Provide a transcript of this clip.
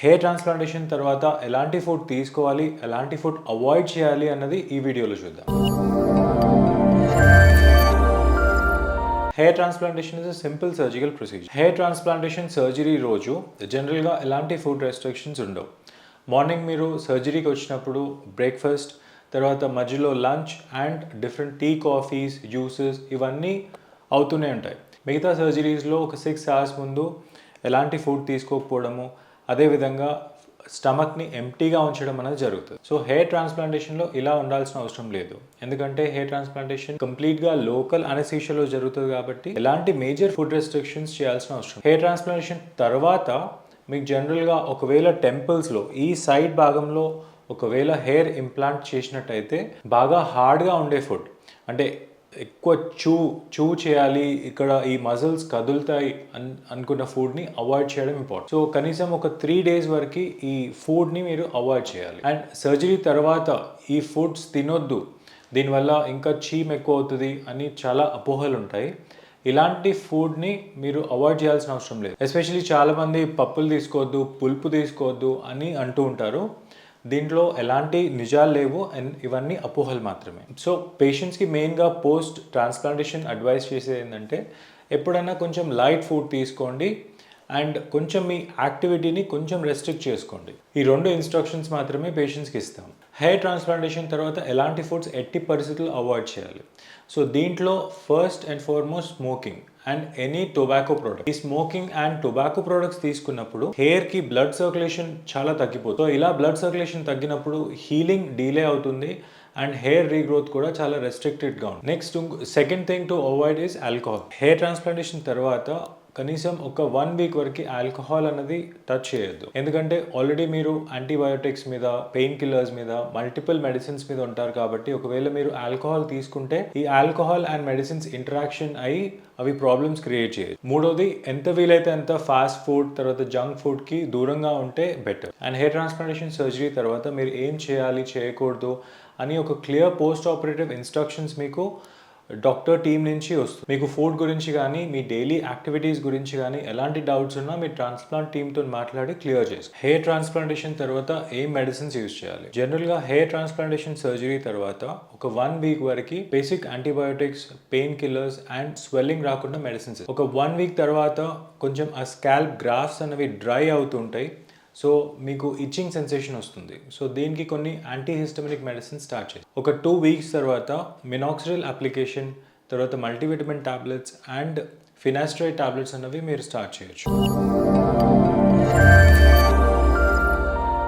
Hair transplantation తర్వాత ఎలాంటి food తీసుకోవాలి, ఎలాంటి ఫుడ్ అవాయిడ్ చేయాలి అన్నది ఈ వీడియోలో చూద్దాం. Hair transplantation is a simple surgical procedure. Hair transplantation surgery రోజు జనరల్గా ఎలాంటి ఫుడ్ రెస్ట్రిక్షన్స్ ఉండవు. మార్నింగ్ మీరు సర్జరీకి వచ్చినప్పుడు బ్రేక్ఫాస్ట్, తర్వాత మధ్యలో lunch and different tea, coffees, juices ఇవన్నీ అవుతూనే ఉంటాయి. మిగతా సర్జరీస్లో ఒక 6 hours ముందు ఎలాంటి ఫుడ్ తీసుకోకపోవడము, అదేవిధంగా స్టమక్ని ఎంప్టీగా ఉంచడం అనేది జరుగుతుంది. సో హెయిర్ ట్రాన్స్ప్లాంటేషన్లో ఇలా ఉండాల్సిన అవసరం లేదు. ఎందుకంటే హెయిర్ ట్రాన్స్ప్లాంటేషన్ కంప్లీట్గా లోకల్ అనెస్థీషియాలో జరుగుతుంది కాబట్టి ఎలాంటి మేజర్ ఫుడ్ రెస్ట్రిక్షన్స్ చేయాల్సిన అవసరం. హెయిర్ ట్రాన్స్ప్లాంటేషన్ తర్వాత మీకు జనరల్గా ఒకవేళ టెంపుల్స్లో ఈ సైడ్ భాగంలో ఒకవేళ హెయిర్ ఇంప్లాంట్ చేసినట్టయితే బాగా హార్డ్గా ఉండే ఫుడ్, అంటే ఎక్కువ చూ చేయాలి, ఇక్కడ ఈ మజిల్స్ కదులుతాయి అనుకున్న ఫుడ్ని అవాయిడ్ చేయడం ఇంపార్టెంట్. సో కనీసం ఒక 3 days వరకు ఈ ఫుడ్ని మీరు అవాయిడ్ చేయాలి. అండ్ సర్జరీ తర్వాత ఈ ఫుడ్స్ తినొద్దు, దీనివల్ల ఇంకా చీమ్ ఎక్కువ అవుతుంది అని చాలా అపోహలు ఉంటాయి. ఇలాంటి ఫుడ్ని మీరు అవాయిడ్ చేయాల్సిన అవసరం లేదు. ఎస్పెషల్లీ చాలామంది పప్పులు తీసుకోవద్దు, పులుపు తీసుకోవద్దు అని అంటూ ఉంటారు. దీంట్లో ఎలాంటి నిజాలు లేవు అండ్ ఇవన్నీ అపోహలు మాత్రమే. సో పేషెంట్స్కి మెయిన్గా పోస్ట్ ట్రాన్స్ప్లాంటేషన్ అడ్వైస్ చేసేది ఏంటంటే ఎప్పుడైనా కొంచెం లైట్ ఫుడ్ తీసుకోండి అండ్ కొంచెం మీ యాక్టివిటీని కొంచెం రెస్ట్రిక్ట్ చేసుకోండి. ఈ 2 ఇన్స్ట్రక్షన్స్ మాత్రమే పేషెంట్స్కి ఇస్తాం. హెయిర్ ట్రాన్స్ప్లాంటేషన్ తర్వాత ఎలాంటి ఫుడ్స్ ఎట్టి పరిస్థితుల్లో అవాయిడ్ చేయాలి. సో దీంట్లో first and foremost smoking and any tobacco product. ఈ స్మోకింగ్ అండ్ టొబాకో ప్రోడక్ట్స్ తీసుకున్నప్పుడు హెయిర్కి బ్లడ్ సర్క్యులేషన్ చాలా తగ్గిపోతుంది. సో ఇలా బ్లడ్ సర్క్యులేషన్ తగ్గినప్పుడు హీలింగ్ డిలే అవుతుంది అండ్ హెయిర్ రీగ్రోత్ కూడా చాలా రెస్ట్రిక్టెడ్గా ఉంది. Next second thing to avoid is alcohol. Hair transplantation తర్వాత కనీసం ఒక 1 week వరకు ఆల్కహాల్ అనేది టచ్ చేయొద్దు. ఎందుకంటే ఆల్రెడీ మీరు యాంటీబయోటిక్స్ మీద, పెయిన్ కిల్లర్స్ మీద, మల్టిపుల్ మెడిసిన్స్ మీద ఉంటారు కాబట్టి ఒకవేళ మీరు ఆల్కహాల్ తీసుకుంటే ఈ ఆల్కహాల్ అండ్ మెడిసిన్స్ ఇంటరాక్షన్ అయ్యి అవి ప్రాబ్లమ్స్ క్రియేట్ చేయొచ్చు. మూడోది, ఎంత వీలైతే అంత ఫాస్ట్ ఫుడ్, తర్వాత జంక్ ఫుడ్కి దూరంగా ఉంటే better. And hair transplantation surgery తర్వాత మీరు ఏం చేయాలి, చేయకూడదు అని ఒక క్లియర్ పోస్ట్ ఆపరేటివ్ ఇన్స్ట్రక్షన్స్ మీకు డాక్టర్ టీమ్ నుంచి వస్తుంది. మీకు ఫుడ్ గురించి కానీ, మీ డైలీ యాక్టివిటీస్ గురించి కానీ ఎలాంటి డౌట్స్ ఉన్నా మీ ట్రాన్స్ప్లాంట్ టీమ్తో మాట్లాడి క్లియర్ చేసుకోండి. హెయిర్ ట్రాన్స్ప్లాంటేషన్ తర్వాత ఏం మెడిసిన్స్ యూజ్ చేయాలి? జనరల్గా హెయిర్ ట్రాన్స్ప్లాంటేషన్ సర్జరీ తర్వాత ఒక 1 week వరకు basic antibiotics, pain killers and swelling రాకుండా మెడిసిన్స్. ఒక 1 week తర్వాత కొంచెం ఆ స్కాల్ప్ గ్రాఫ్స్ అనేవి డ్రై అవుతుంటాయి. సో మీకు ఇచ్చింగ్ సెన్సేషన్ వస్తుంది. సో దీనికి కొన్ని యాంటీహిస్టమినిక్ మెడిసిన్ స్టార్ట్ చేయాలి. ఒక 2 weeks తర్వాత మినాక్సిడిల్ అప్లికేషన్, తర్వాత multivitamin tablets and finasteride tablets అనేవి మీరు స్టార్ట్ చేయొచ్చు.